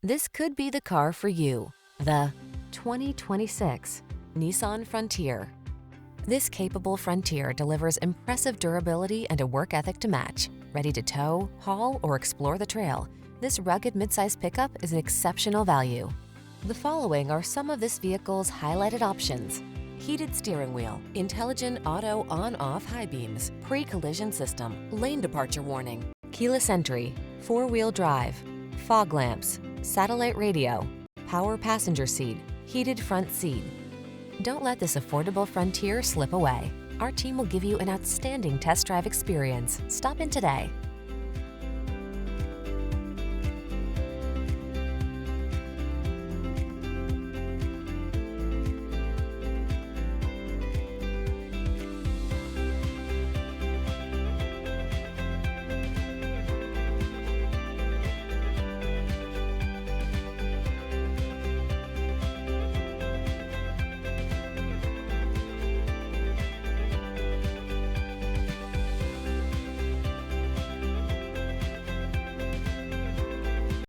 This could be the car for you. The 2026 Nissan Frontier. This capable Frontier delivers impressive durability and a work ethic to match. Ready to tow, haul, or explore the trail, this rugged midsize pickup is an exceptional value. The following are some of this vehicle's highlighted options: heated steering wheel, intelligent auto on-off high beams, pre-collision system, lane departure warning, keyless entry, four-wheel drive, fog lamps, satellite radio, power passenger seat, heated front seat. Don't let this affordable Frontier slip away. Our team will give you an outstanding test drive experience. Stop in today.